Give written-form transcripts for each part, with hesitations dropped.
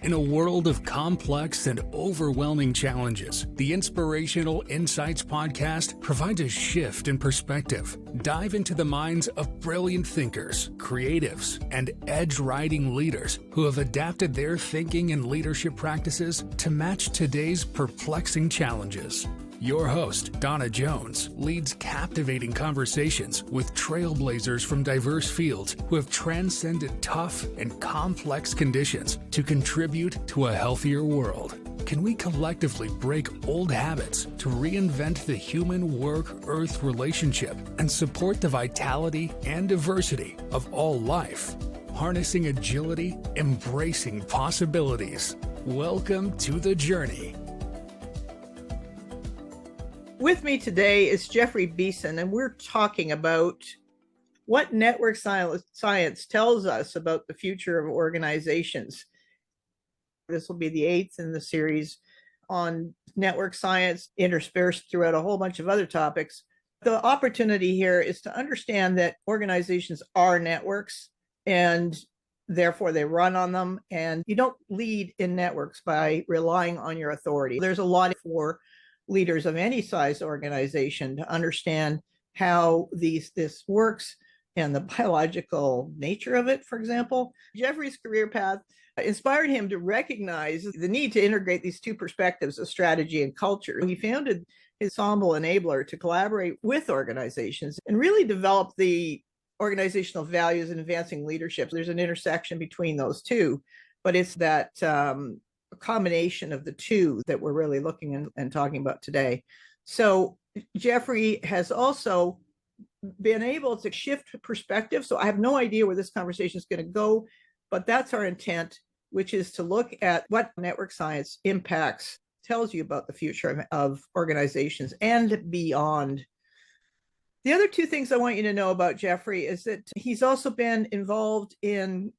In a world of complex and overwhelming challenges, the Inspirational Insights podcast provides a shift in perspective. Dive into the minds of brilliant thinkers, creatives, and edge-riding leaders who have adapted their thinking and leadership practices to match today's perplexing challenges. Your host, Donna Jones, leads captivating conversations with trailblazers from diverse fields who have transcended tough and complex conditions to contribute to a healthier world. Can we collectively break old habits to reinvent the human work-earth relationship and support the vitality and diversity of all life? Harnessing agility, embracing possibilities. Welcome to the journey. With me today is Jeffrey Beeson, and we're talking about what network science tells us about the future of organizations. This will be the 8th in the series on network science, interspersed throughout a whole bunch of other topics. The opportunity here is to understand that organizations are networks, and therefore they run on them, and you don't lead in networks by relying on your authority. There's a lot for leaders of any size organization to understand how this works and the biological nature of it, for example. Jeffrey's career path inspired him to recognize the need to integrate these two perspectives of strategy and culture. He founded Ensemble Enabler to collaborate with organizations and really develop the organizational values in advancing leadership. There's an intersection between those two, but it's that a combination of the two that we're really looking and talking about today. So Jeffrey has also been able to shift perspective. So I have no idea where this conversation is going to go, but that's our intent, which is to look at what network science impacts, tells you about the future of organizations and beyond. The other two things I want you to know about Jeffrey is that he's also been involved in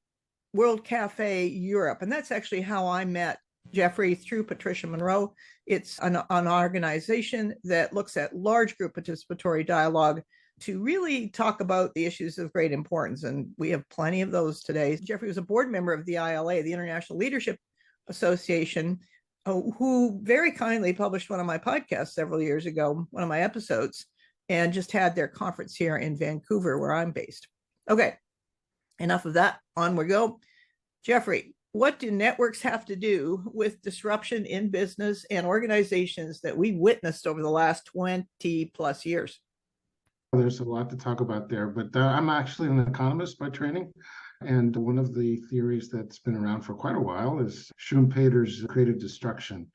World Café Europe, and that's actually how I met Jeffrey, through Patricia Monroe. It's an organization that looks at large group participatory dialogue to really talk about the issues of great importance, and we have plenty of those today. Jeffrey was a board member of the ILA, the International Leadership Association, who very kindly published one of my podcasts several years ago, one of my episodes, and just had their conference here in Vancouver, where I'm based. Okay, enough of that. On we go. Jeffrey, what do networks have to do with disruption in business and organizations that we witnessed over the last 20 plus years? There's a lot to talk about there, but I'm actually an economist by training. And one of the theories that's been around for quite a while is Schumpeter's creative destruction,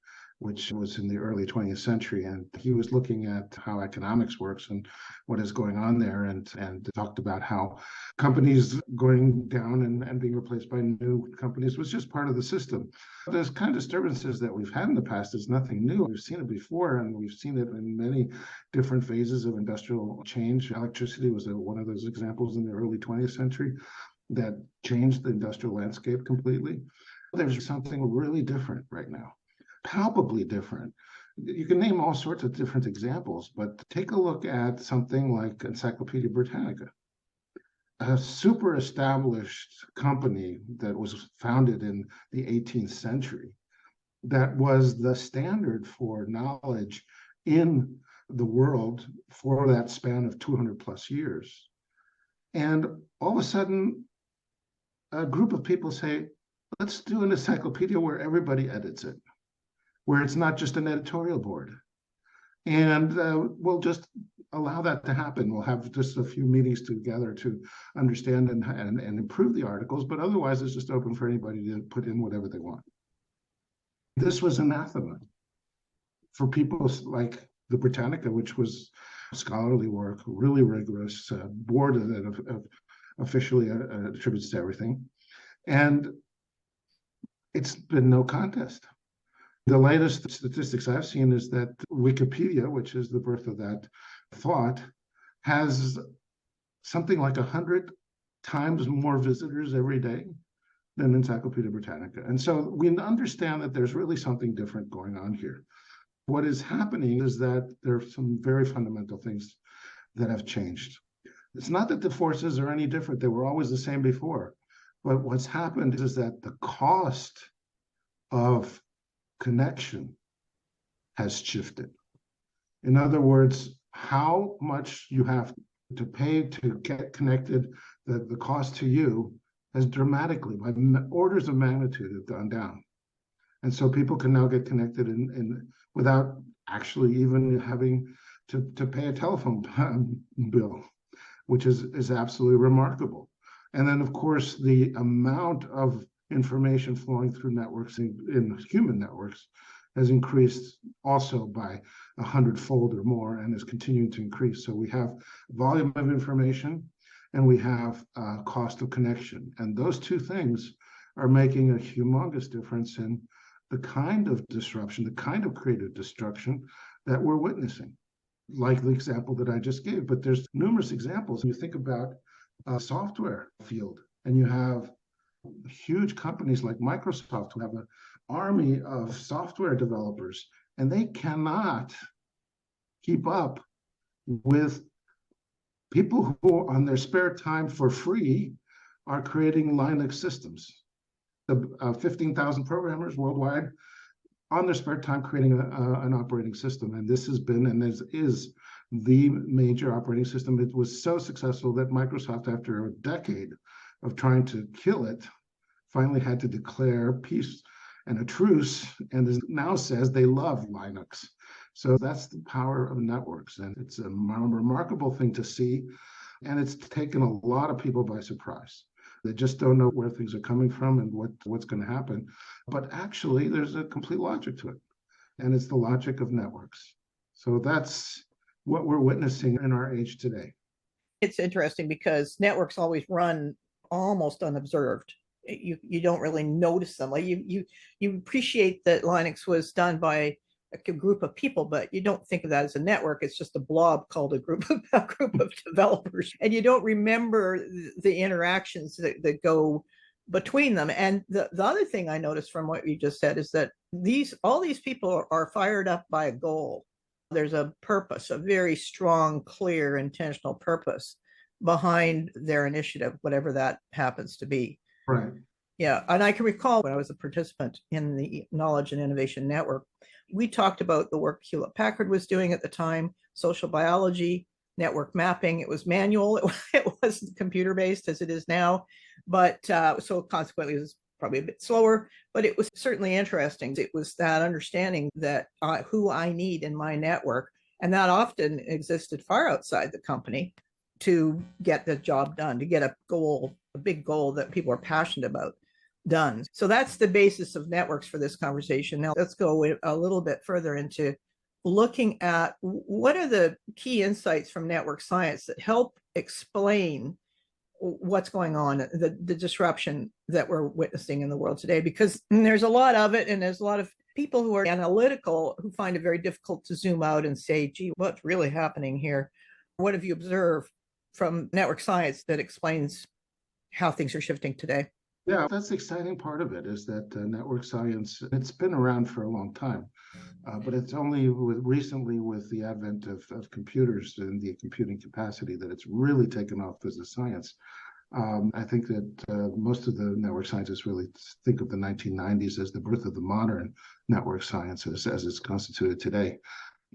which was in the early 20th century. And he was looking at how economics works and what is going on there, and talked about how companies going down and being replaced by new companies was just part of the system. Those kind of disturbances that we've had in the past is nothing new. We've seen it before, and we've seen it in many different phases of industrial change. Electricity was one of those examples in the early 20th century that changed the industrial landscape completely. There's something really different right now. Palpably different. You can name all sorts of different examples, but take a look at something like Encyclopedia Britannica, a super established company that was founded in the 18th century, that was the standard for knowledge in the world for that span of 200 plus years. And all of a sudden, a group of people say, let's do an encyclopedia where everybody edits it, where it's not just an editorial board. And we'll just allow that to happen. We'll have just a few meetings together to understand and improve the articles, but otherwise it's just open for anybody to put in whatever they want. This was anathema for people like the Britannica, which was scholarly work, really rigorous, board that officially attributes to everything. And it's been no contest. The latest statistics I've seen is that Wikipedia, which is the birth of that thought, has something like 100 times more visitors every day than Encyclopedia Britannica. And so we understand that there's really something different going on here. What is happening is that there are some very fundamental things that have changed. It's not that the forces are any different. They were always the same before. But what's happened is that the cost of connection has shifted. In other words, how much you have to pay to get connected, the cost to you has dramatically, by orders of magnitude, have gone down. And so people can now get connected without actually even having to pay a telephone bill, which is absolutely remarkable. And then, of course, the amount of information flowing through networks in human networks has increased also by 100-fold or more, and is continuing to increase. So we have volume of information and we have cost of connection. And those two things are making a humongous difference in the kind of disruption, the kind of creative destruction that we're witnessing, like the example that I just gave. But there's numerous examples. You think about a software field, and you have huge companies like Microsoft who have an army of software developers, and they cannot keep up with people who on their spare time for free are creating Linux systems. The 15,000 programmers worldwide on their spare time creating an operating system. And this has been and is the major operating system. It was so successful that Microsoft, after a decade of trying to kill it, finally had to declare peace and a truce, and now says they love Linux. So that's the power of networks. And it's a remarkable thing to see. And it's taken a lot of people by surprise. They just don't know where things are coming from and what's going to happen. But actually, there's a complete logic to it. And it's the logic of networks. So that's what we're witnessing in our age today. It's interesting because networks always run almost unobserved. You don't really notice them. Like you appreciate that Linux was done by a group of people, but you don't think of that as a network. It's just a blob called a group of developers, and you don't remember the interactions that go between them. And the other thing I noticed from what you just said is that all these people are fired up by a goal. There's a purpose, a very strong, clear, intentional purpose behind their initiative, whatever that happens to be. Right. Yeah. And I can recall when I was a participant in the Knowledge and Innovation Network, we talked about the work Hewlett Packard was doing at the time, social biology, network mapping. It was manual. It wasn't computer-based as it is now. But so consequently, it was probably a bit slower, but it was certainly interesting. It was that understanding that who I need in my network, and that often existed far outside the company, to get the job done, to get a goal, a big goal that people are passionate about done. So that's the basis of networks for this conversation. Now let's go a little bit further into looking at what are the key insights from network science that help explain what's going on, the disruption that we're witnessing in the world today, because there's a lot of it, and there's a lot of people who are analytical who find it very difficult to zoom out and say, gee, what's really happening here? What have you observed from network science that explains how things are shifting today? Yeah, that's the exciting part of it, is that network science, it's been around for a long time, but it's only recently with the advent of computers and the computing capacity that it's really taken off as a science. I think that most of the network scientists really think of the 1990s as the birth of the modern network sciences as it's constituted today.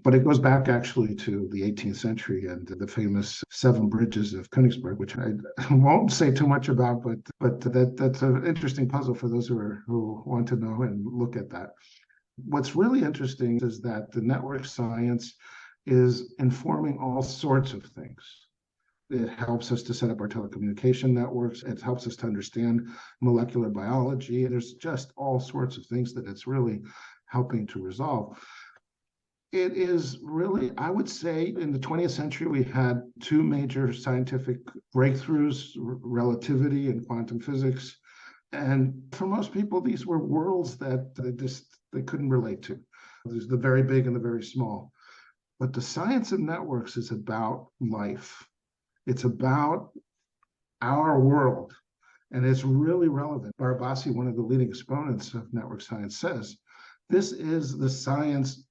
But it goes back actually to the 18th century and the famous 7 bridges of Königsberg, which I won't say too much about, but that's an interesting puzzle for those who want to know and look at that. What's really interesting is that the network science is informing all sorts of things. It helps us to set up our telecommunication networks. It helps us to understand molecular biology. There's just all sorts of things that it's really helping to resolve. It is really, I would say, in the 20th century, we had 2 major scientific breakthroughs, relativity and quantum physics. And for most people, these were worlds that they couldn't relate to. There's the very big and the very small. But the science of networks is about life. It's about our world. And it's really relevant. Barabasi, one of the leading exponents of network science, says, this is the science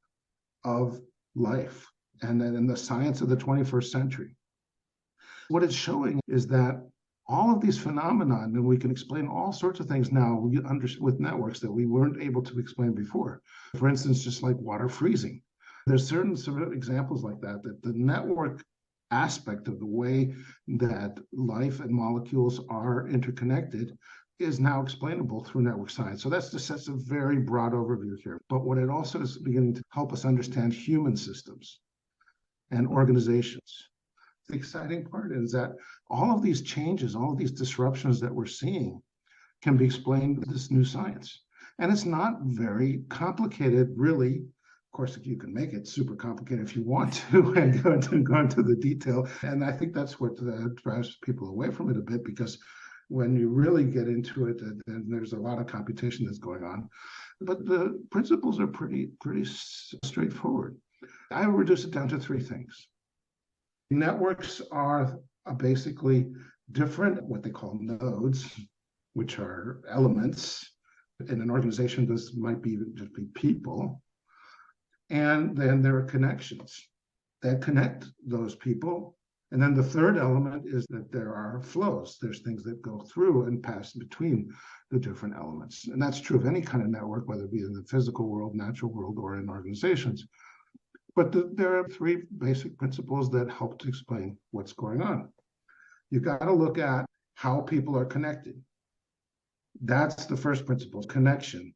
of life, and then in the science of the 21st century. What it's showing is that all of these phenomena, and we can explain all sorts of things now with networks that we weren't able to explain before. For instance, just like water freezing. There's certain sort of examples like that the network aspect of the way that life and molecules are interconnected is now explainable through network science. So that's a very broad overview here. But what it also is beginning to help us understand human systems and organizations. The exciting part is that all of these changes, all of these disruptions that we're seeing can be explained with this new science. And it's not very complicated, really. Of course, you can make it super complicated if you want to and go into the detail. And I think that's what drives people away from it a bit, because when you really get into it, then there's a lot of computation that's going on. But the principles are pretty straightforward. I reduce it down to three things. Networks are basically different, what they call nodes, which are elements. In an organization, this might be just be people. And then there are connections that connect those people. And then the third element is that there are flows. There's things that go through and pass between the different elements. And that's true of any kind of network, whether it be in the physical world, natural world, or in organizations. But there are three basic principles that help to explain what's going on. You've got to look at how people are connected. That's the first principle, connection.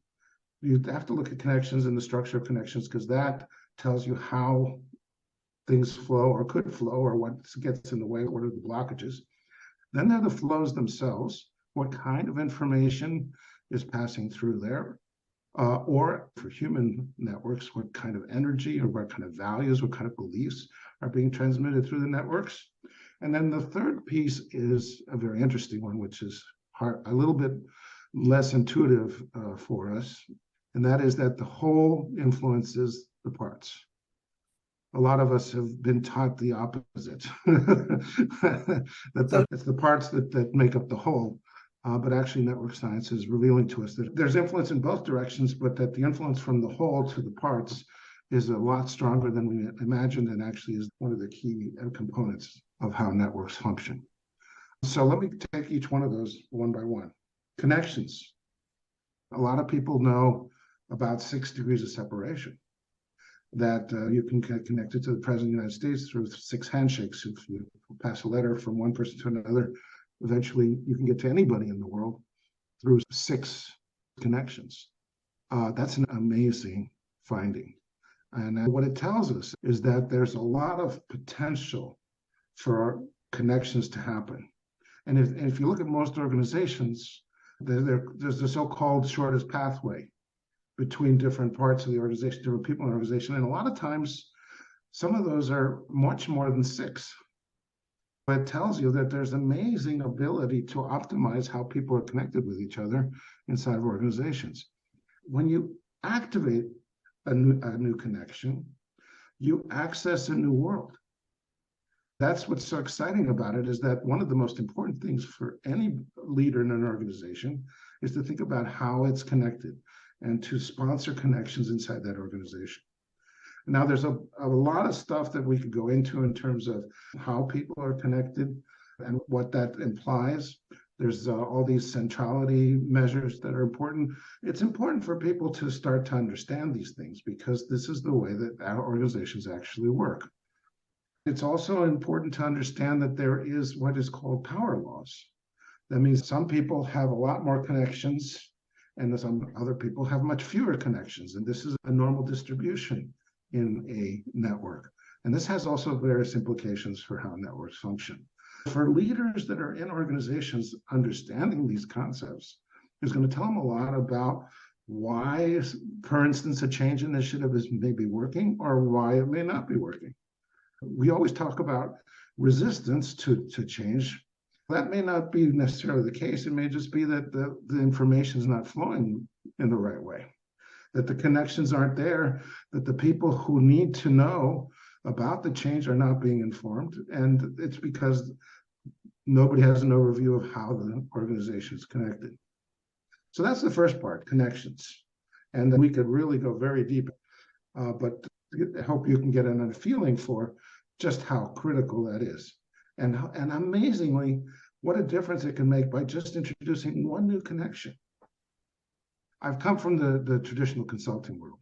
You have to look at connections and the structure of connections, because that tells you how things flow or could flow, or what gets in the way, what are the blockages. Then there are the flows themselves. What kind of information is passing through there? Or for human networks, what kind of energy or what kind of values, what kind of beliefs are being transmitted through the networks? And then the third piece is a very interesting one, which is a little bit less intuitive for us, and that is that the whole influences the parts. A lot of us have been taught the opposite, that it's the parts that make up the whole. But actually, network science is revealing to us that there's influence in both directions, but that the influence from the whole to the parts is a lot stronger than we imagined, and actually is one of the key components of how networks function. So let me take each one of those one by one. Connections. A lot of people know about 6 degrees of separation, that you can get connected to the President of the United States through 6 handshakes. If you pass a letter from one person to another, eventually you can get to anybody in the world through 6 connections. That's an amazing finding. And what it tells us is that there's a lot of potential for connections to happen. And if you look at most organizations, there's the so-called shortest pathway between different parts of the organization, different people in the organization. And a lot of times, some of those are much more than 6. But it tells you that there's amazing ability to optimize how people are connected with each other inside of organizations. When you activate a new connection, you access a new world. That's what's so exciting about it, is that one of the most important things for any leader in an organization is to think about how it's connected and to sponsor connections inside that organization. Now, there's a lot of stuff that we could go into in terms of how people are connected and what that implies. There's all these centrality measures that are important. It's important for people to start to understand these things, because this is the way that our organizations actually work. It's also important to understand that there is what is called power laws. That means some people have a lot more connections and some other people have much fewer connections. And this is a normal distribution in a network. And this has also various implications for how networks function. For leaders that are in organizations, understanding these concepts is going to tell them a lot about why, for instance, a change initiative is maybe working or why it may not be working. We always talk about resistance to change. That may not be necessarily the case. It may just be that the information is not flowing in the right way, that the connections aren't there, that the people who need to know about the change are not being informed. And it's because nobody has an overview of how the organization is connected. So that's the first part, connections. And then we could really go very deep, but I hope you can get a feeling for just how critical that is. And amazingly, what a difference it can make by just introducing one new connection. I've come from the traditional consulting world.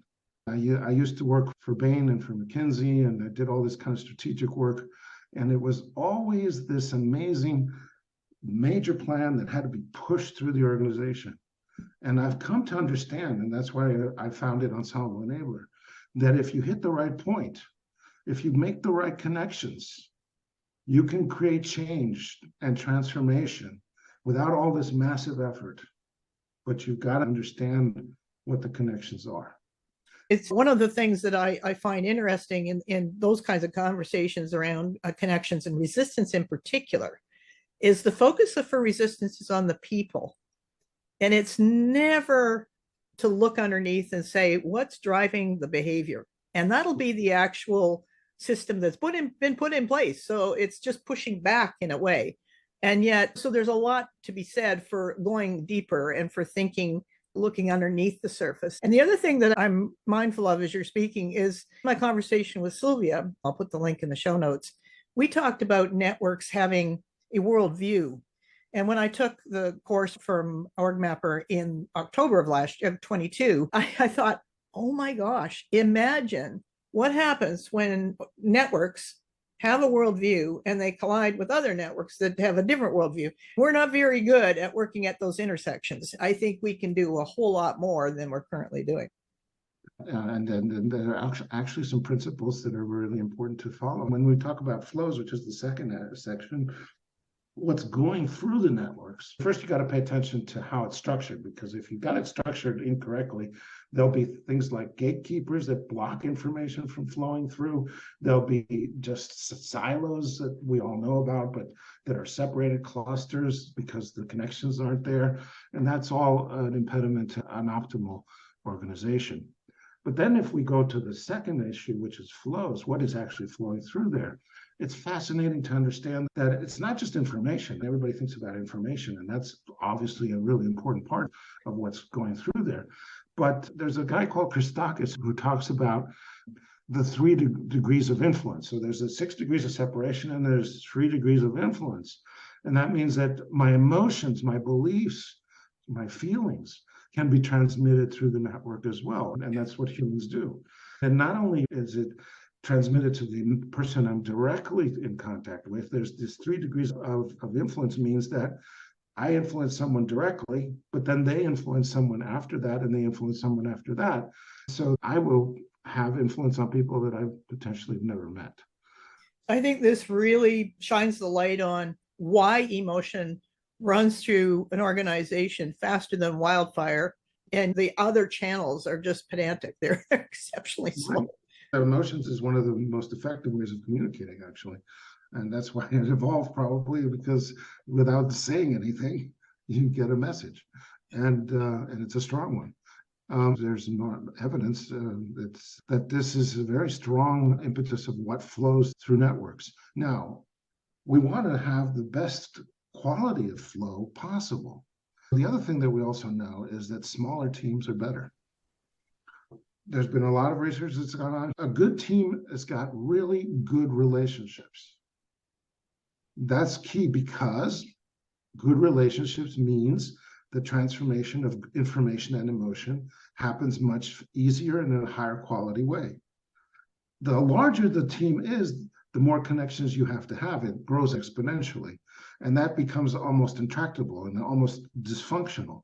I used to work for Bain and for McKinsey, and I did all this kind of strategic work. And it was always this amazing major plan that had to be pushed through the organization. And I've come to understand, and that's why I founded Ensemble Enabler, that if you hit the right point, if you make the right connections, you can create change and transformation without all this massive effort. But you've got to understand what the connections are. It's one of the things that I find interesting in those kinds of conversations around connections and resistance in particular, is the focus for resistance is on the people. And it's never to look underneath and say, what's driving the behavior? And that'll be the actual system that's been put in place. So it's just pushing back in a way. And yet, so there's a lot to be said for going deeper and for thinking, looking underneath the surface. And the other thing that I'm mindful of as you're speaking is my conversation with Sylvia. I'll put the link in the show notes. We talked about networks having a worldview. And when I took the course from OrgMapper in October of last year, 22, I thought, oh my gosh, imagine what happens when networks have a worldview and they collide with other networks that have a different worldview. We're not very good at working at those intersections. I think we can do a whole lot more than we're currently doing. And there are actually some principles that are really important to follow. When we talk about flows, which is the second section, what's going through the networks, first you got to pay attention to how it's structured, because if you've got it structured incorrectly, there'll be things like gatekeepers that block information from flowing through. There'll be just silos that we all know about, but that are separated clusters because the connections aren't there. And that's all an impediment to an optimal organization. But then if we go to the second issue, which is flows, what is actually flowing through there? It's fascinating to understand that it's not just information. Everybody thinks about information, and that's obviously a really important part of what's going through there. But there's a guy called Christakis who talks about the 3 degrees of influence. So there's the 6 degrees of separation, and there's 3 degrees of influence. And that means that my emotions, my beliefs, my feelings can be transmitted through the network as well. And that's what humans do. And not only is it transmitted to the person I'm directly in contact with, there's this 3 degrees of influence means that I influence someone directly, but then they influence someone after that, and they influence someone after that. So I will have influence on people that I've potentially never met. I think this really shines the light on why emotion runs through an organization faster than wildfire, and the other channels are just pedantic. They're exceptionally slow. Right. Emotions is one of the most effective ways of communicating, actually. And that's why it evolved, probably, because without saying anything, you get a message. And it's a strong one. There's evidence that this is a very strong impetus of what flows through networks. Now, we want to have the best quality of flow possible. The other thing that we also know is that smaller teams are better. There's been a lot of research that's gone on. A good team has got really good relationships. That's key, because good relationships means the transformation of information and emotion happens much easier and in a higher quality way. The larger the team is, the more connections you have to have. It grows exponentially. And that becomes almost intractable and almost dysfunctional.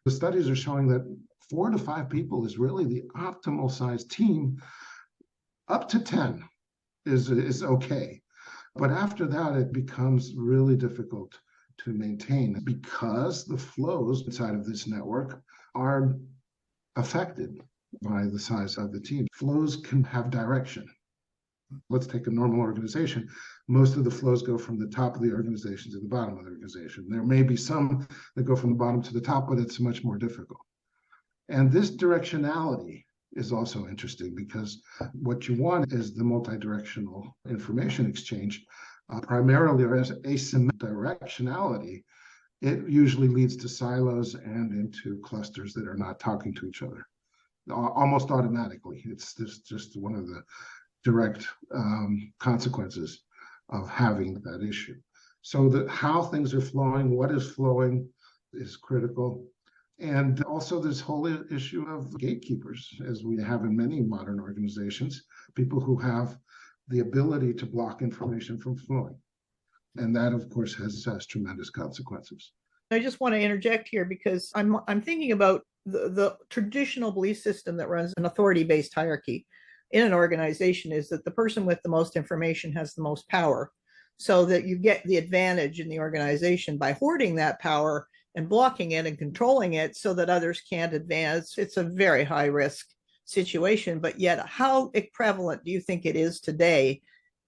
The studies are showing that 4 to 5 people is really the optimal size team. Up to 10 is okay. But after that, it becomes really difficult to maintain, because the flows inside of this network are affected by the size of the team. Flows can have direction. Let's take a normal organization. Most of the flows go from the top of the organization to the bottom of the organization. There may be some that go from the bottom to the top, but it's much more difficult. And this directionality is also interesting, because what you want is the multi-directional information exchange, primarily as asymmetric directionality. It usually leads to silos and into clusters that are not talking to each other almost automatically. It's just one of the direct consequences of having that issue. So that how things are flowing, what is flowing is critical. And also this whole issue of gatekeepers, as we have in many modern organizations, people who have the ability to block information from flowing. And that, of course, has tremendous consequences. I just want to interject here because I'm thinking about the traditional belief system that runs an authority-based hierarchy in an organization is that the person with the most information has the most power, so that you get the advantage in the organization by hoarding that power and blocking it and controlling it so that others can't advance. It's a very high risk situation, but yet how prevalent do you think it is today?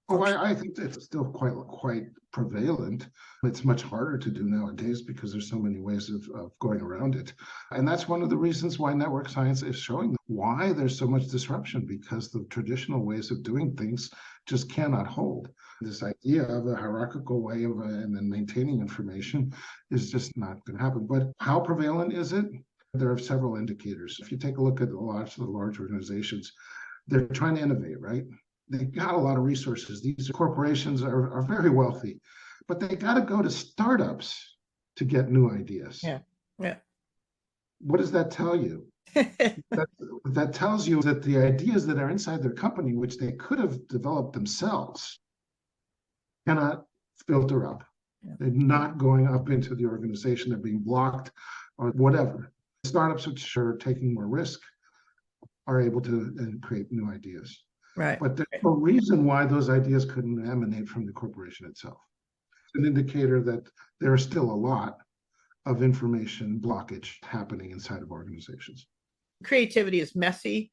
Oh, I think it's still quite prevalent. It's much harder to do nowadays because there's so many ways of going around it. And that's one of the reasons why network science is showing why there's so much disruption, because the traditional ways of doing things just cannot hold. This idea of a hierarchical way of and then maintaining information is just not going to happen. But how prevalent is it? There are several indicators. If you take a look at a lot of the large organizations, they're trying to innovate, right? They got a lot of resources. These corporations are very wealthy, but they got to go to startups to get new ideas. Yeah. What does that tell you? that tells you that the ideas that are inside their company, which they could have developed themselves, cannot filter up. Yeah. They're not going up into the organization. They're being blocked or whatever. Startups, which are taking more risk, are able to create new ideas. Right. But there's no reason why those ideas couldn't emanate from the corporation itself. It's an indicator that there is still a lot of information blockage happening inside of organizations. Creativity is messy,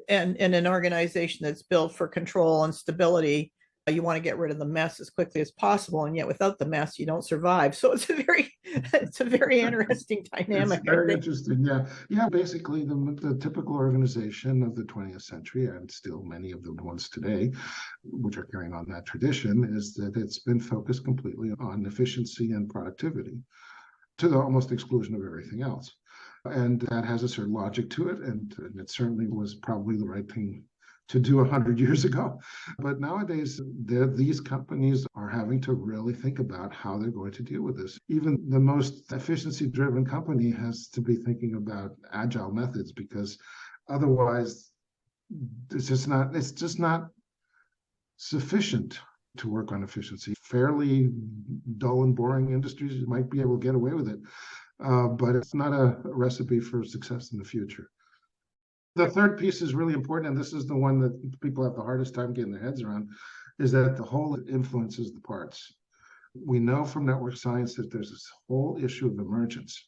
and in an organization that's built for control and stability, you want to get rid of the mess as quickly as possible, and yet without the mess you don't survive. So it's a very interesting dynamic. It's very interesting. Yeah. Basically, the typical organization of the 20th century, and still many of the ones today, which are carrying on that tradition, is that it's been focused completely on efficiency and productivity, to the almost exclusion of everything else. And that has a certain logic to it, and it certainly was probably the right thing to do 100 years ago. But nowadays, these companies are having to really think about how they're going to deal with this. Even the most efficiency-driven company has to be thinking about agile methods, because otherwise, it's just not sufficient to work on efficiency. Fairly dull and boring industries might be able to get away with it, but it's not a recipe for success in the future. The third piece is really important, and this is the one that people have the hardest time getting their heads around, is that the whole influences the parts. We know from network science that there's this whole issue of emergence.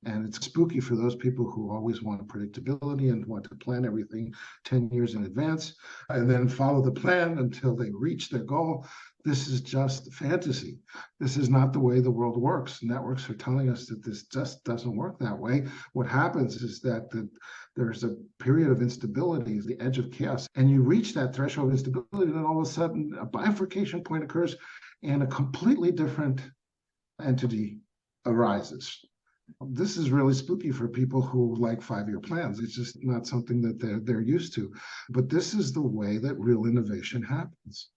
And it's spooky for those people who always want predictability and want to plan everything 10 years in advance and then follow the plan until they reach their goal. This is just fantasy. This is not the way the world works. Networks are telling us that this just doesn't work that way. What happens is that there's a period of instability, the edge of chaos, and you reach that threshold of instability, and then all of a sudden a bifurcation point occurs and a completely different entity arises. This is really spooky for people who like 5-year plans. It's just not something that they're used to. But this is the way that real innovation happens.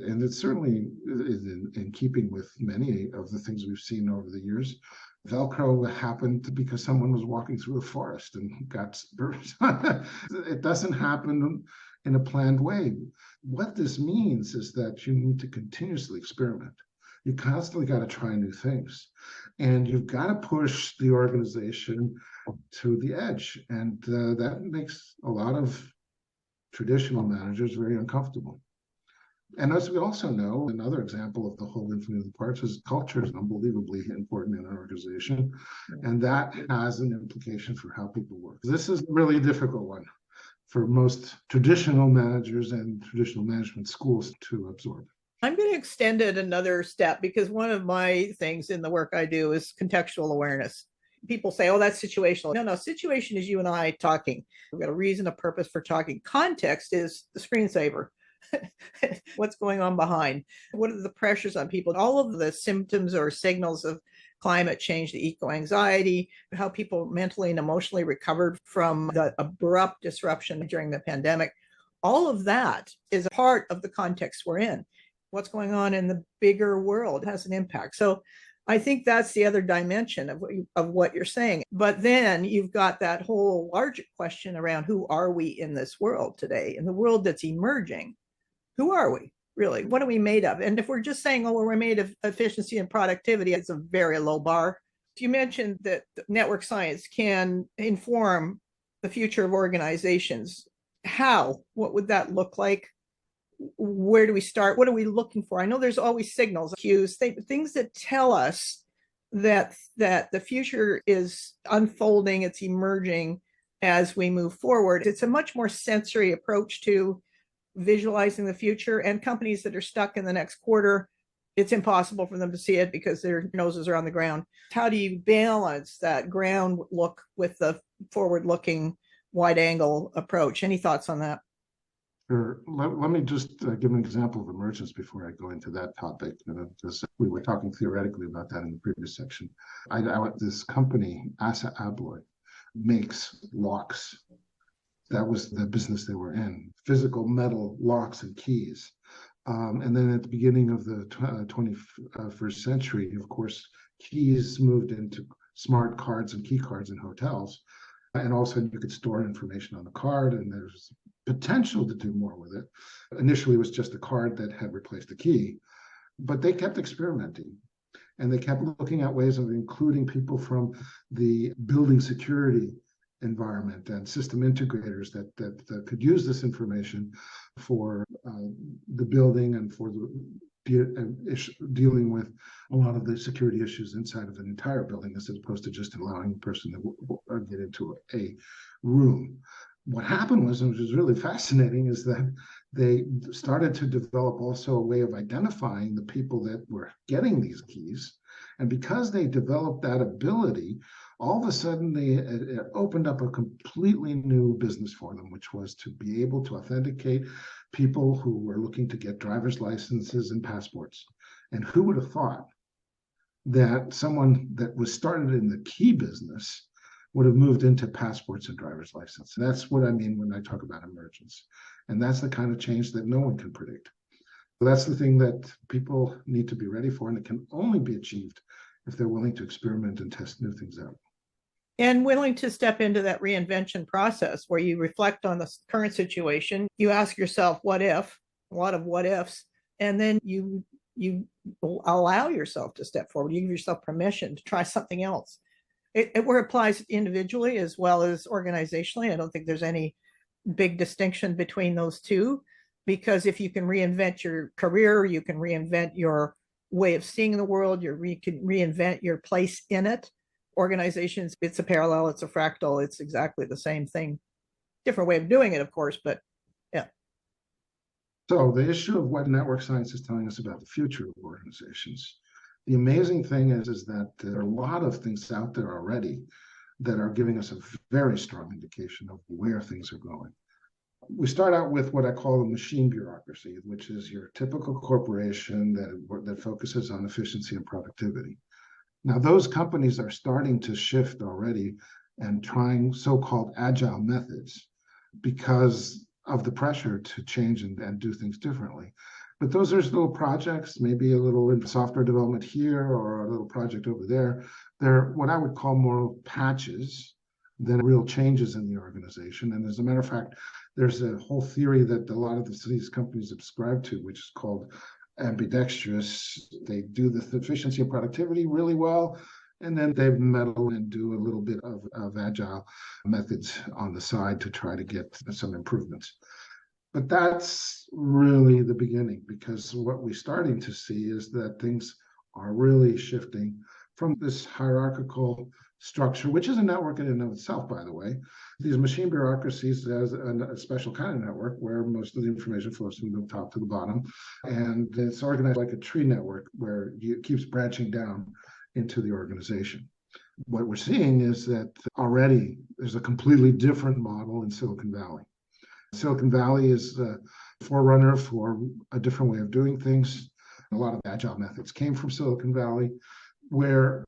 And it certainly is in keeping with many of the things we've seen over the years. Velcro happened because someone was walking through a forest and got burnt. It doesn't happen in a planned way. What this means is that you need to continuously experiment. You constantly got to try new things, and you've got to push the organization to the edge. And that makes a lot of traditional managers very uncomfortable. And as we also know, another example of the whole influence of the parts is culture is unbelievably important in an organization. And that has an implication for how people work. This is really a difficult one for most traditional managers and traditional management schools to absorb. I'm going to extend it another step, because one of my things in the work I do is contextual awareness. People say, oh, that's situational. No, situation is you and I talking. We've got a reason, a purpose for talking. Context is the screensaver. What's going on behind? What are the pressures on people? All of the symptoms or signals of climate change, the eco-anxiety, how people mentally and emotionally recovered from the abrupt disruption during the pandemic. All of that is a part of the context we're in. what's going on in the bigger world has an impact. So I think that's the other dimension of what you're saying. But then you've got that whole larger question around who are we in this world today, in the world that's emerging? Who are we really? What are we made of? And if we're just saying, oh, well, we're made of efficiency and productivity, it's a very low bar. You mentioned that network science can inform the future of organizations. How? What would that look like? Where do we start? What are we looking for? I know there's always signals, cues, things that tell us that the future is unfolding, it's emerging as we move forward. It's a much more sensory approach to visualizing the future, and companies that are stuck in the next quarter, it's impossible for them to see it because their noses are on the ground. How do you balance that ground look with the forward-looking wide angle approach? Any thoughts on that? Sure. Let me just give an example of emergence before I go into that topic, because we were talking theoretically about that in the previous section. This company, Assa Abloy, makes locks. That was the business they were in, physical metal locks and keys. And then at the beginning of the 21st century, of course, keys moved into smart cards and key cards in hotels. And also you could store information on the card, and there's potential to do more with it. Initially, it was just a card that had replaced the key, but they kept experimenting. And they kept looking at ways of including people from the building security environment and system integrators that could use this information for the building and for dealing with a lot of the security issues inside of an entire building, as opposed to just allowing a person to get into a room. What happened was, and which was really fascinating, is that they started to develop also a way of identifying the people that were getting these keys. And because they developed that ability, all of a sudden it opened up a completely new business for them, which was to be able to authenticate people who were looking to get driver's licenses and passports. And who would have thought that someone that was started in the key business would have moved into passports and driver's license? And that's what I mean when I talk about emergence. And that's the kind of change that no one can predict. So that's the thing that people need to be ready for, and it can only be achieved if they're willing to experiment and test new things out. And willing to step into that reinvention process where you reflect on the current situation, you ask yourself, what if, a lot of what ifs, and then you allow yourself to step forward. You give yourself permission to try something else. Where it applies individually as well as organizationally. I don't think there's any big distinction between those two, because if you can reinvent your career, you can reinvent your way of seeing the world, you can reinvent your place in it. Organizations, it's a parallel, it's a fractal, it's exactly the same thing. Different way of doing it, of course, but yeah. So the issue of what network science is telling us about the future of organizations. The amazing thing is that there are a lot of things out there already that are giving us a very strong indication of where things are going. We start out with what I call the machine bureaucracy, which is your typical corporation that focuses on efficiency and productivity. Now, those companies are starting to shift already and trying so-called agile methods because of the pressure to change and do things differently. But those are little projects, maybe a little software development here or a little project over there. They're what I would call more patches than real changes in the organization. And as a matter of fact, there's a whole theory that a lot of these companies subscribe to, which is called ambidextrous. They do the efficiency and productivity really well, and then they meddle and do a little bit of agile methods on the side to try to get some improvements. But that's really the beginning, because what we're starting to see is that things are really shifting from this hierarchical structure, which is a network in and of itself, by the way. These machine bureaucracies has a special kind of network where most of the information flows from the top to the bottom. And it's organized like a tree network where it keeps branching down into the organization. What we're seeing is that already there's a completely different model in Silicon Valley. Silicon Valley is the forerunner for a different way of doing things. A lot of agile methods came from Silicon Valley, where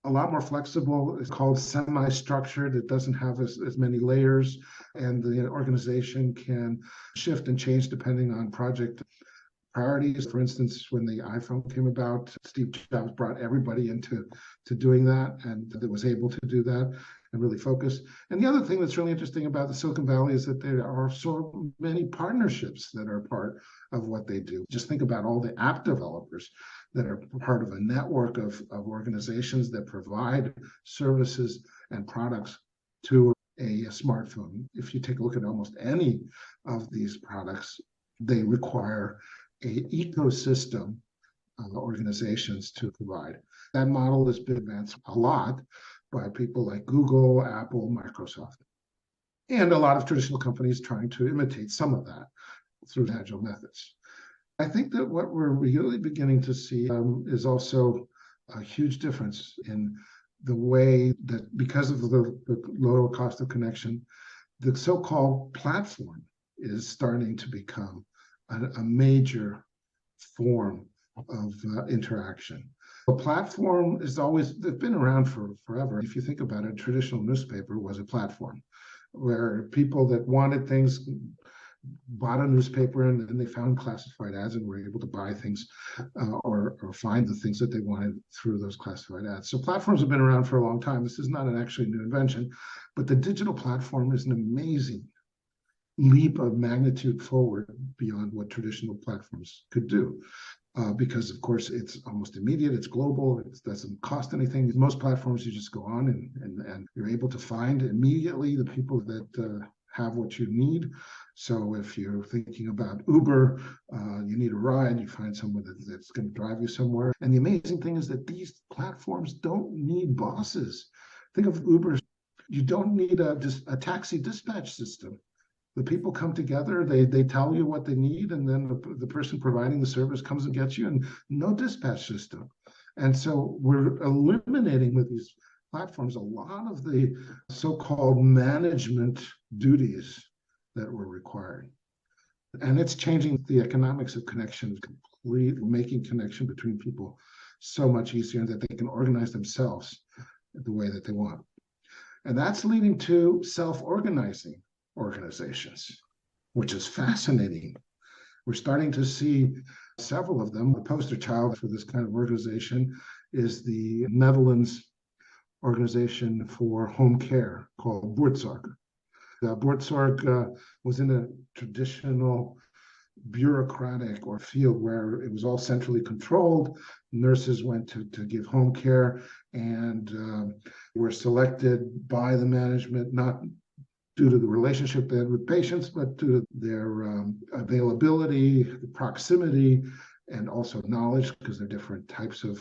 a lot more flexible. It's called semi-structured. It doesn't have as many layers, and the organization can shift and change depending on project. priorities. For instance, when the iPhone came about, Steve Jobs brought everybody into doing that, and that was able to do that and really focus. And the other thing that's really interesting about the Silicon Valley is that there are so many partnerships that are part of what they do. Just think about all the app developers that are part of a network of organizations that provide services and products to a smartphone. If you take a look at almost any of these products, they require an ecosystem of organizations to provide. That model has been advanced a lot by people like Google, Apple, Microsoft, and a lot of traditional companies trying to imitate some of that through agile methods. I think that what we're really beginning to see is also a huge difference in the way that, because of the lower cost of connection, the so-called platform is starting to become a major form of interaction. A platform is always, they've been around for forever. If you think about it, a traditional newspaper was a platform where people that wanted things bought a newspaper and then they found classified ads and were able to buy things or find the things that they wanted through those classified ads. So platforms have been around for a long time. This is not an actually new invention, but the digital platform is an amazing leap of magnitude forward beyond what traditional platforms could do. Because of course it's almost immediate, it's global, it doesn't cost anything. Most platforms you just go on and you're able to find immediately the people that have what you need. So if you're thinking about Uber, you need a ride, you find someone that's going to drive you somewhere. And the amazing thing is that these platforms don't need bosses. Think of Uber, you don't need a taxi dispatch system. The people come together, they tell you what they need, and then the person providing the service comes and gets you, and no dispatch system. And so we're eliminating with these platforms a lot of the so-called management duties that were required. And it's changing the economics of connection completely, making connection between people so much easier that they can organize themselves the way that they want. And that's leading to self-organizing organizations, which is fascinating. We're starting to see several of them. The poster child for this kind of organization is the Netherlands organization for home care called Buurtzorg. Buurtzorg was in a traditional bureaucratic or field where it was all centrally controlled. Nurses went to give home care and were selected by the management, not due to the relationship they had with patients, but due to their availability, the proximity, and also knowledge, because there are different types of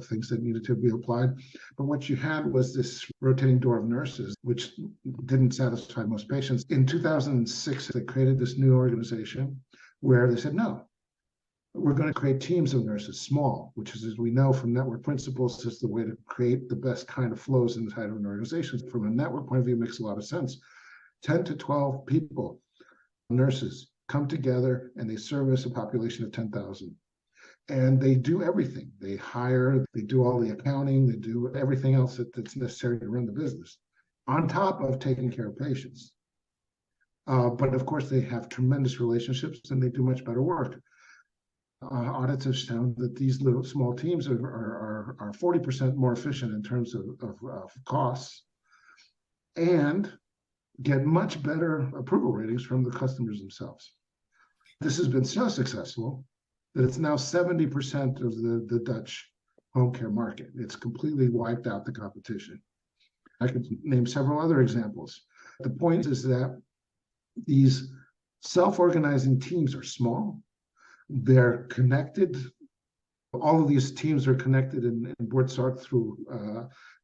things that needed to be applied. But what you had was this rotating door of nurses, which didn't satisfy most patients. In 2006, they created this new organization where they said, no, we're going to create teams of nurses, small, which is, as we know from network principles, is the way to create the best kind of flows inside of an organization. From a network point of view, it makes a lot of sense. 10 to 12 people, nurses, come together and they service a population of 10,000. And they do everything. They hire, they do all the accounting, they do everything else that's necessary to run the business, on top of taking care of patients. But of course, they have tremendous relationships and they do much better work. Audits have shown that these little small teams are 40% more efficient in terms of costs and get much better approval ratings from the customers themselves. This has been so successful that it's now 70% of the Dutch home care market. It's completely wiped out the competition. I could name several other examples. The point is that these self-organizing teams are small. They're connected. All of these teams are connected in Buurtzorg through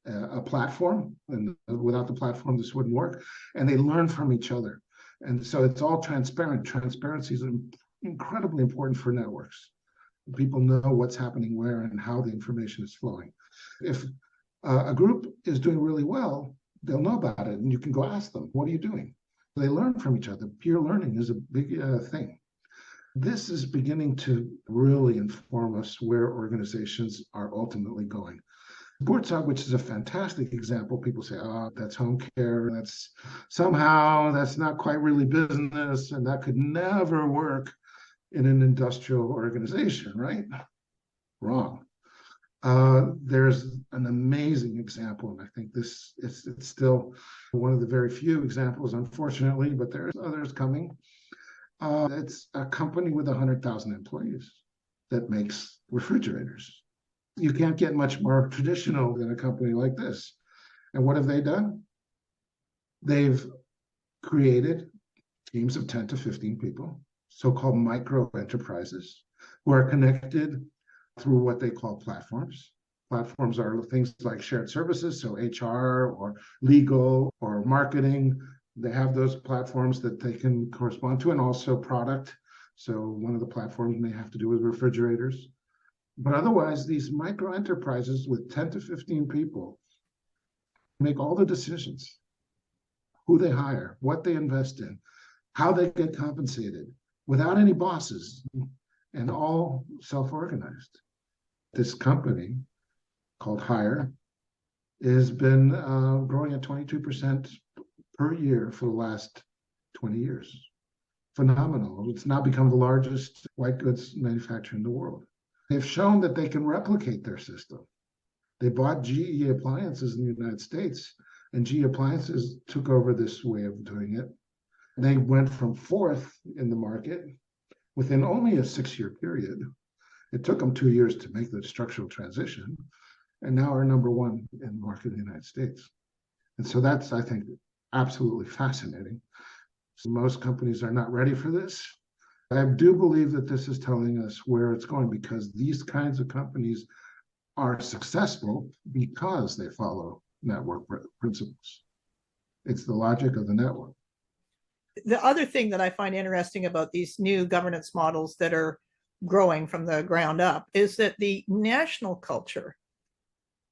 a platform, and without the platform, this wouldn't work. And they learn from each other. And so it's all transparent. Transparency is incredibly important for networks. People know what's happening where and how the information is flowing. If a group is doing really well, they'll know about it, and you can go ask them, what are you doing? They learn from each other. Peer learning is a big thing. This is beginning to really inform us where organizations are ultimately going. Buurtzorg, which is a fantastic example, people say, oh, that's home care. That's not quite really business, and that could never work. in an industrial organization, right? Wrong. There's an amazing example, and I think it's still one of the very few examples, unfortunately, but there's others coming. It's a company with 100,000 employees that makes refrigerators. You can't get much more traditional than a company like this. And what have they done? They've created teams of 10 to 15 people, so-called micro enterprises, who are connected through what they call platforms. Platforms are things like shared services, so HR or legal or marketing. They have those platforms that they can correspond to, and also product. So one of the platforms may have to do with refrigerators. But otherwise, these micro enterprises with 10 to 15 people make all the decisions: who they hire, what they invest in, how they get compensated, without any bosses, and all self-organized. This company called Hire has been growing at 22% per year for the last 20 years. Phenomenal. It's now become the largest white goods manufacturer in the world. They've shown that they can replicate their system. They bought GE Appliances in the United States, and GE Appliances took over this way of doing it. They went from fourth in the market within only a 6-year period. It took them 2 years to make the structural transition, and now are number one in the market in the United States. And so that's, I think, absolutely fascinating. So most companies are not ready for this. I do believe that this is telling us where it's going, because these kinds of companies are successful because they follow network principles. It's the logic of the network. The other thing that I find interesting about these new governance models that are growing from the ground up is that the national culture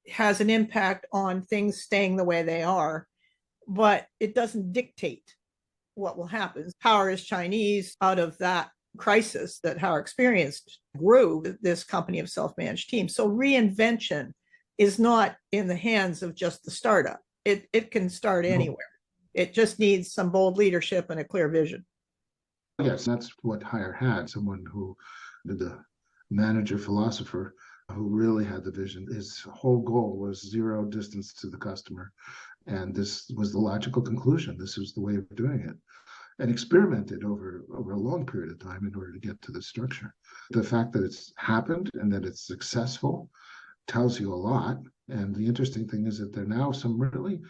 has an impact on things staying the way they are, but it doesn't dictate what will happen. Power is Chinese. Out of that crisis that Howard experienced grew this company of self-managed teams. So reinvention is not in the hands of just the startup. It can start anywhere. It just needs some bold leadership and a clear vision. Yes, that's what Hire had, someone who, the manager philosopher, who really had the vision. His whole goal was zero distance to the customer. And this was the logical conclusion. This was the way of doing it. And experimented over a long period of time in order to get to this structure. The fact that it's happened and that it's successful tells you a lot. And the interesting thing is that there are now some really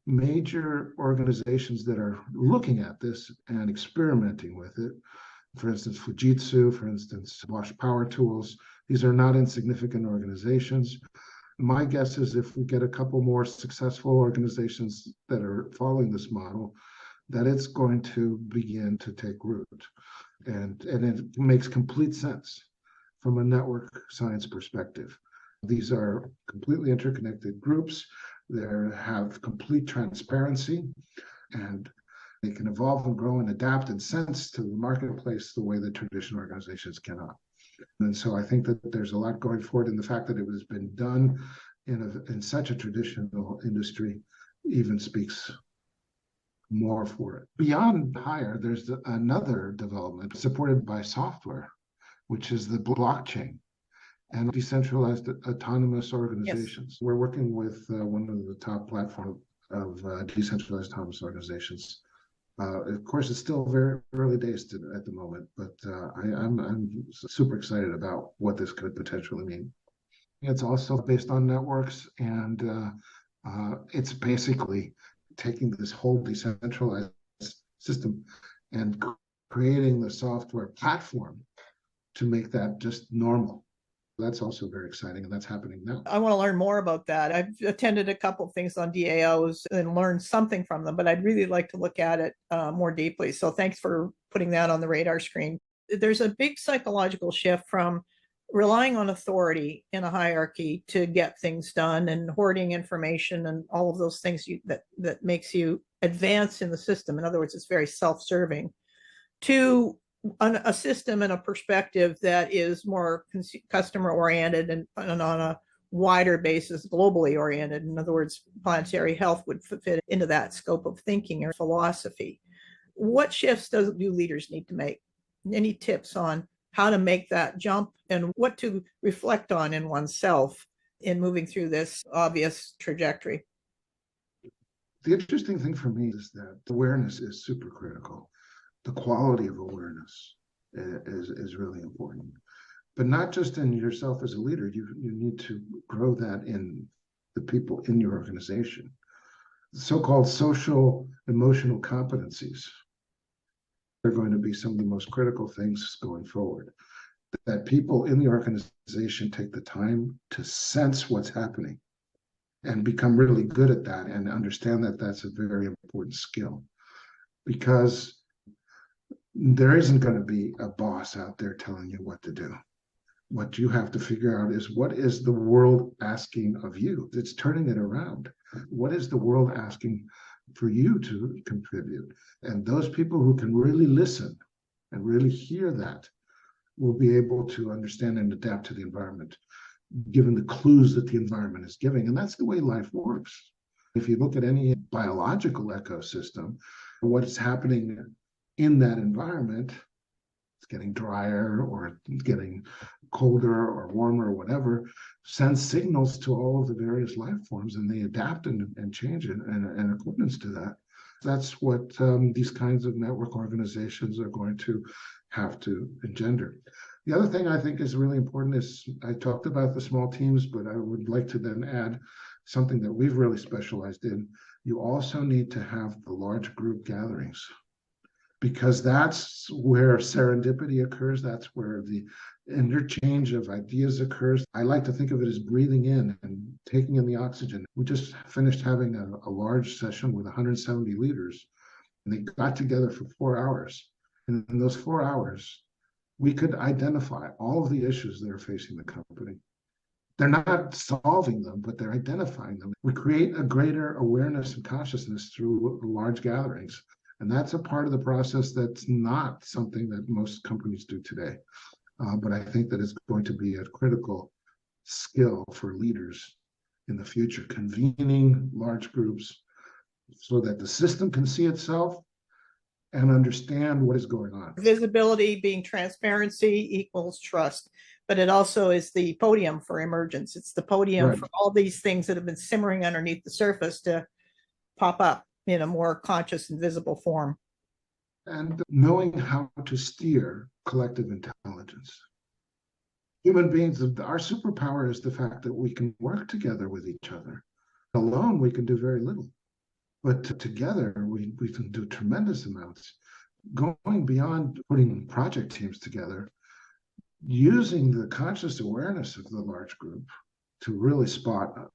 major organizations that are looking at this and experimenting with it. For instance, Fujitsu, for instance, Bosch Power Tools. These are not insignificant organizations. My guess is if we get a couple more successful organizations that are following this model, that it's going to begin to take root. And it makes complete sense from a network science perspective. These are completely interconnected groups. They have complete transparency, and they can evolve and grow and adapt and sense to the marketplace the way that traditional organizations cannot. And so I think that there's a lot going forward in the fact that it has been done in such a traditional industry even speaks more for it. Beyond Hire, there's another development supported by software, which is the blockchain and decentralized autonomous organizations. Yes. We're working with one of the top platforms of decentralized autonomous organizations. Of course, it's still very early days at the moment, but I'm super excited about what this could potentially mean. It's also based on networks, and it's basically taking this whole decentralized system and creating the software platform to make that just normal. That's also very exciting, and that's happening now. I want to learn more about that. I've attended a couple of things on DAOs and learned something from them, but I'd really like to look at it more deeply. So thanks for putting that on the radar screen. There's a big psychological shift from relying on authority in a hierarchy to get things done and hoarding information and all of those things that makes you advance in the system. In other words, it's very self-serving, to a system and a perspective that is more customer oriented and on a wider basis, globally oriented. In other words, planetary health would fit into that scope of thinking or philosophy. What shifts do leaders need to make? Any tips on how to make that jump and what to reflect on in oneself in moving through this obvious trajectory. The interesting thing for me is that awareness is super critical. The quality of awareness is really important, but not just in yourself as a leader. You need to grow that in the people in your organization. So-called social emotional competencies are going to be some of the most critical things going forward. That people in the organization take the time to sense what's happening and become really good at that and understand that that's a very important skill, because there isn't going to be a boss out there telling you what to do. What you have to figure out is, what is the world asking of you? It's turning it around. What is the world asking for you to contribute? And those people who can really listen and really hear that will be able to understand and adapt to the environment, given the clues that the environment is giving. And that's the way life works. If you look at any biological ecosystem, what is happening in that environment, it's getting drier or getting colder or warmer or whatever, sends signals to all of the various life forms, and they adapt and change it and accordance to that. That's what these kinds of network organizations are going to have to engender. The other thing I think is really important is, I talked about the small teams, but I would like to then add something that we've really specialized in. You also need to have the large group gatherings, because that's where serendipity occurs. That's where the interchange of ideas occurs. I like to think of it as breathing in and taking in the oxygen. We just finished having a large session with 170 leaders, and they got together for 4 hours. And in those 4 hours, we could identify all of the issues that are facing the company. They're not solving them, but they're identifying them. We create a greater awareness and consciousness through large gatherings. And that's a part of the process that's not something that most companies do today. But I think that it's going to be a critical skill for leaders in the future, convening large groups so that the system can see itself and understand what is going on. Visibility being transparency equals trust, but it also is the podium for emergence. It's the podium for all these things that have been simmering underneath the surface to pop up in a more conscious and visible form. And knowing how to steer collective intelligence. Human beings, our superpower is the fact that we can work together with each other. Alone, we can do very little. But together, we can do tremendous amounts. Going beyond putting project teams together, using the conscious awareness of the large group to really spot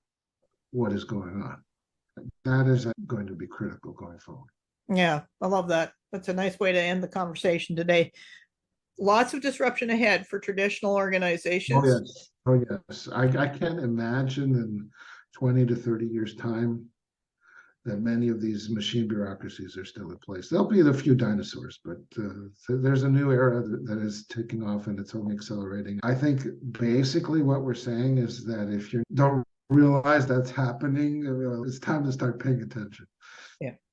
what is going on. That is going to be critical going forward. Yeah, I love that. That's a nice way to end the conversation today. Lots of disruption ahead for traditional organizations. Oh, yes. I can't imagine in 20 to 30 years' time that many of these machine bureaucracies are still in place. There'll be a few dinosaurs, but there's a new era that is taking off, and it's only accelerating. I think basically what we're saying is that if you don't realize that's happening, it's time to start paying attention.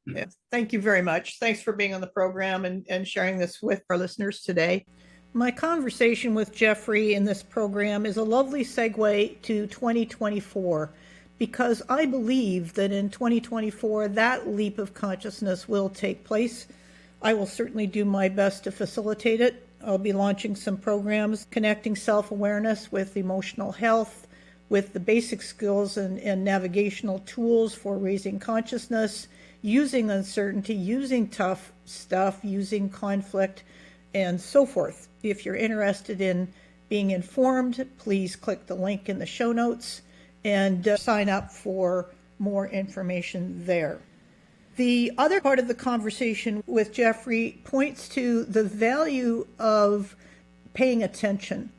Yeah. Thank you very much. Thanks for being on the program and sharing this with our listeners today. My conversation with Jeffrey in this program is a lovely segue to 2024, because I believe that in 2024, that leap of consciousness will take place. I will certainly do my best to facilitate it. I'll be launching some programs connecting self-awareness with emotional health, with the basic skills and navigational tools for raising consciousness, using uncertainty, using tough stuff, using conflict, and so forth. If you're interested in being informed, please click the link in the show notes and sign up for more information there. The other part of the conversation with Jeffrey points to the value of paying attention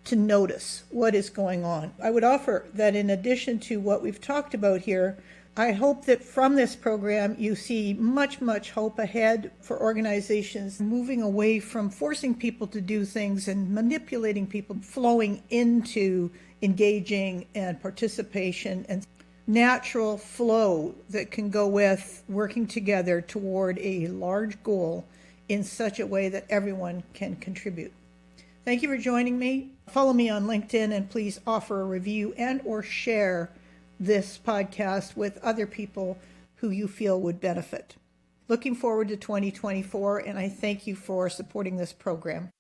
to notice what is going on. I would offer that in addition to what we've talked about here, I hope that from this program you see much, much hope ahead for organizations moving away from forcing people to do things and manipulating people, flowing into engaging and participation and natural flow that can go with working together toward a large goal in such a way that everyone can contribute. Thank you for joining me. Follow me on LinkedIn and please offer a review and or share this podcast with other people who you feel would benefit. Looking forward to 2024, and I thank you for supporting this program.